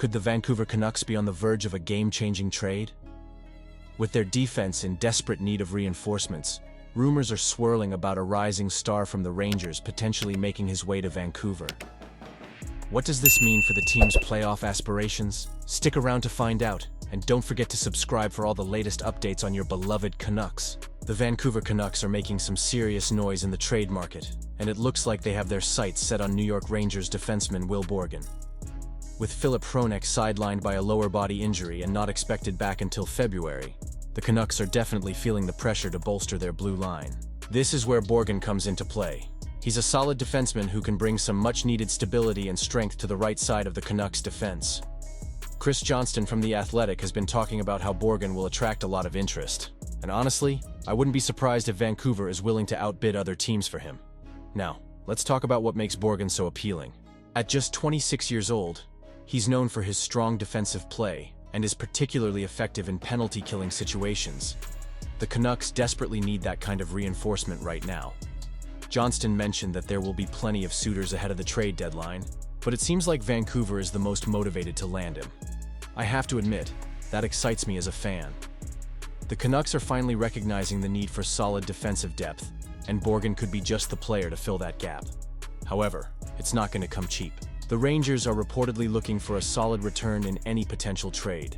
Could the Vancouver Canucks be on the verge of a game-changing trade? With their defense in desperate need of reinforcements, rumors are swirling about a rising star from the Rangers potentially making his way to Vancouver. What does this mean for the team's playoff aspirations? Stick around to find out, and don't forget to subscribe for all the latest updates on your beloved Canucks. The Vancouver Canucks are making some serious noise in the trade market, and it looks like they have their sights set on New York Rangers defenseman Borgan. With Filip Hronek sidelined by a lower body injury and not expected back until February, the Canucks are definitely feeling the pressure to bolster their blue line. This is where Borgan comes into play. He's a solid defenseman who can bring some much-needed stability and strength to the right side of the Canucks' defense. Chris Johnston from The Athletic has been talking about how Borgan will attract a lot of interest. And honestly, I wouldn't be surprised if Vancouver is willing to outbid other teams for him. Now, let's talk about what makes Borgan so appealing. At just 26 years old, he's known for his strong defensive play and is particularly effective in penalty-killing situations. The Canucks desperately need that kind of reinforcement right now. Johnston mentioned that there will be plenty of suitors ahead of the trade deadline, but it seems like Vancouver is the most motivated to land him. I have to admit, that excites me as a fan. The Canucks are finally recognizing the need for solid defensive depth, and Borgan could be just the player to fill that gap. However, it's not going to come cheap. The Rangers are reportedly looking for a solid return in any potential trade.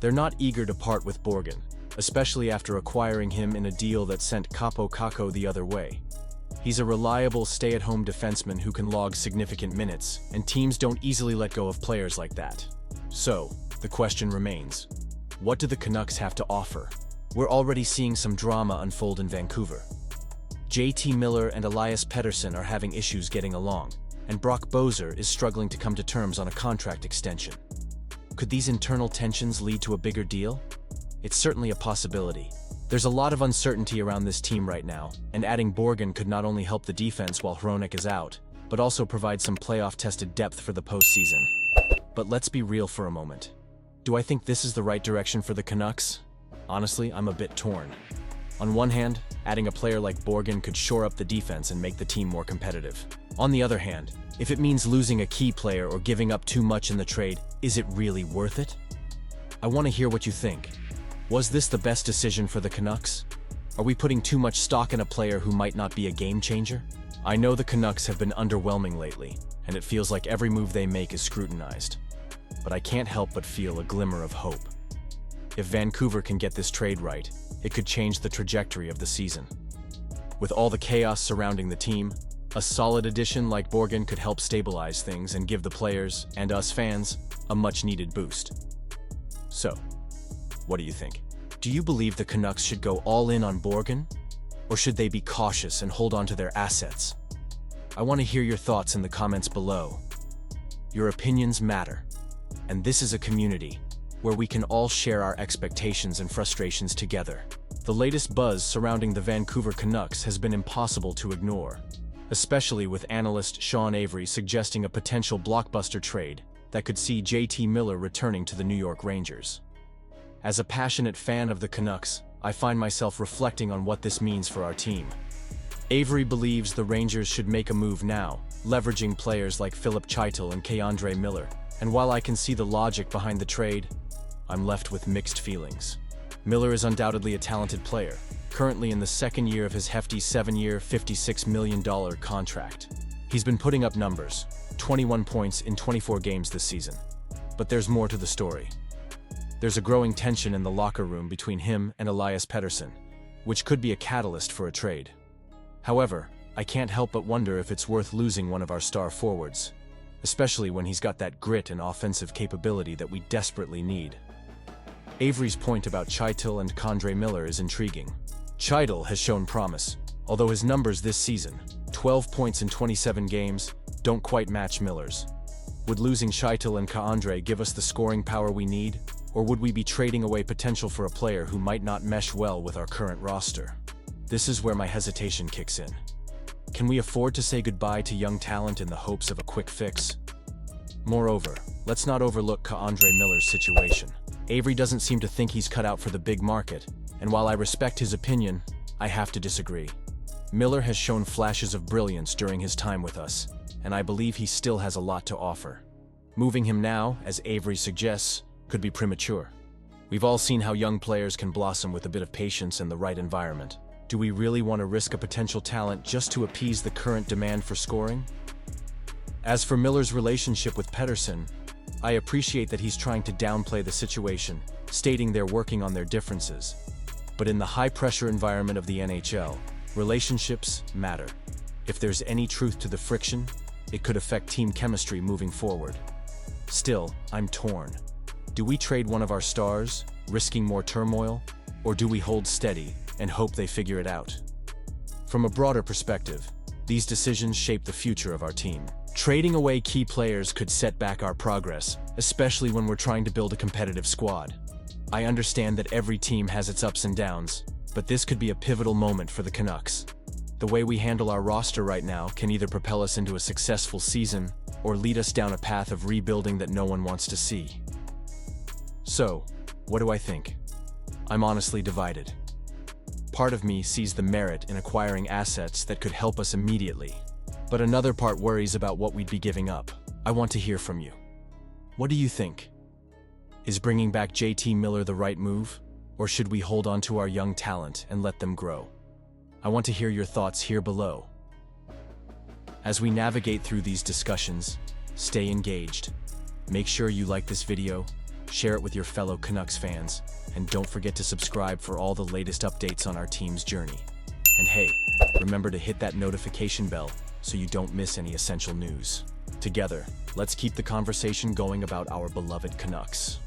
They're not eager to part with Borgan, especially after acquiring him in a deal that sent Kaapo Kakko the other way. He's a reliable stay-at-home defenseman who can log significant minutes, and teams don't easily let go of players like that. So, the question remains, what do the Canucks have to offer? We're already seeing some drama unfold in Vancouver. JT Miller and Elias Pettersson are having issues getting along, and Brock Boeser is struggling to come to terms on a contract extension. Could these internal tensions lead to a bigger deal? It's certainly a possibility. There's a lot of uncertainty around this team right now, and adding Borgan could not only help the defense while Hronek is out, but also provide some playoff-tested depth for the postseason. But let's be real for a moment. Do I think this is the right direction for the Canucks? Honestly, I'm a bit torn. On one hand, adding a player like Borgan could shore up the defense and make the team more competitive. On the other hand, if it means losing a key player or giving up too much in the trade, is it really worth it? I want to hear what you think. Was this the best decision for the Canucks? Are we putting too much stock in a player who might not be a game changer? I know the Canucks have been underwhelming lately, and it feels like every move they make is scrutinized. But I can't help but feel a glimmer of hope. If Vancouver can get this trade right, it could change the trajectory of the season. With all the chaos surrounding the team, a solid addition like Borgan could help stabilize things and give the players, and us fans, a much-needed boost. So, what do you think? Do you believe the Canucks should go all in on Borgan? Or should they be cautious and hold on to their assets? I want to hear your thoughts in the comments below. Your opinions matter, and this is a community where we can all share our expectations and frustrations together. The latest buzz surrounding the Vancouver Canucks has been impossible to ignore, especially with analyst Sean Avery suggesting a potential blockbuster trade that could see JT Miller returning to the New York Rangers. As a passionate fan of the Canucks, I find myself reflecting on what this means for our team. Avery believes the Rangers should make a move now, leveraging players like Filip Chytil and K'Andre Miller, and while I can see the logic behind the trade, I'm left with mixed feelings. Miller is undoubtedly a talented player, currently in the second year of his hefty 7-year, $56 million contract. He's been putting up numbers, 21 points in 24 games this season. But there's more to the story. There's a growing tension in the locker room between him and Elias Pettersson, which could be a catalyst for a trade. However, I can't help but wonder if it's worth losing one of our star forwards, especially when he's got that grit and offensive capability that we desperately need. Avery's point about Chytil and K'Andre Miller is intriguing. Chytil has shown promise, although his numbers this season, 12 points in 27 games, don't quite match Miller's. Would losing Chytil and K'Andre give us the scoring power we need, or would we be trading away potential for a player who might not mesh well with our current roster? This is where my hesitation kicks in. Can we afford to say goodbye to young talent in the hopes of a quick fix? Moreover, let's not overlook K'Andre Miller's situation. Avery doesn't seem to think he's cut out for the big market, and while I respect his opinion, I have to disagree. Miller has shown flashes of brilliance during his time with us, and I believe he still has a lot to offer. Moving him now, as Avery suggests, could be premature. We've all seen how young players can blossom with a bit of patience and the right environment. Do we really want to risk a potential talent just to appease the current demand for scoring? As for Miller's relationship with Pettersson, I appreciate that he's trying to downplay the situation, stating they're working on their differences. But in the high-pressure environment of the NHL, relationships matter. If there's any truth to the friction, it could affect team chemistry moving forward. Still, I'm torn. Do we trade one of our stars, risking more turmoil, or do we hold steady and hope they figure it out? From a broader perspective, these decisions shape the future of our team. Trading away key players could set back our progress, especially when we're trying to build a competitive squad. I understand that every team has its ups and downs, but this could be a pivotal moment for the Canucks. The way we handle our roster right now can either propel us into a successful season or lead us down a path of rebuilding that no one wants to see. So, what do I think? I'm honestly divided. Part of me sees the merit in acquiring assets that could help us immediately, but another part worries about what we'd be giving up. I want to hear from you. What do you think? Is bringing back JT Miller the right move, or should we hold on to our young talent and let them grow? I want to hear your thoughts here below. As we navigate through these discussions, stay engaged. Make sure you like this video, share it with your fellow Canucks fans, and don't forget to subscribe for all the latest updates on our team's journey. And hey, remember to hit that notification bell so you don't miss any essential news. Together, let's keep the conversation going about our beloved Canucks.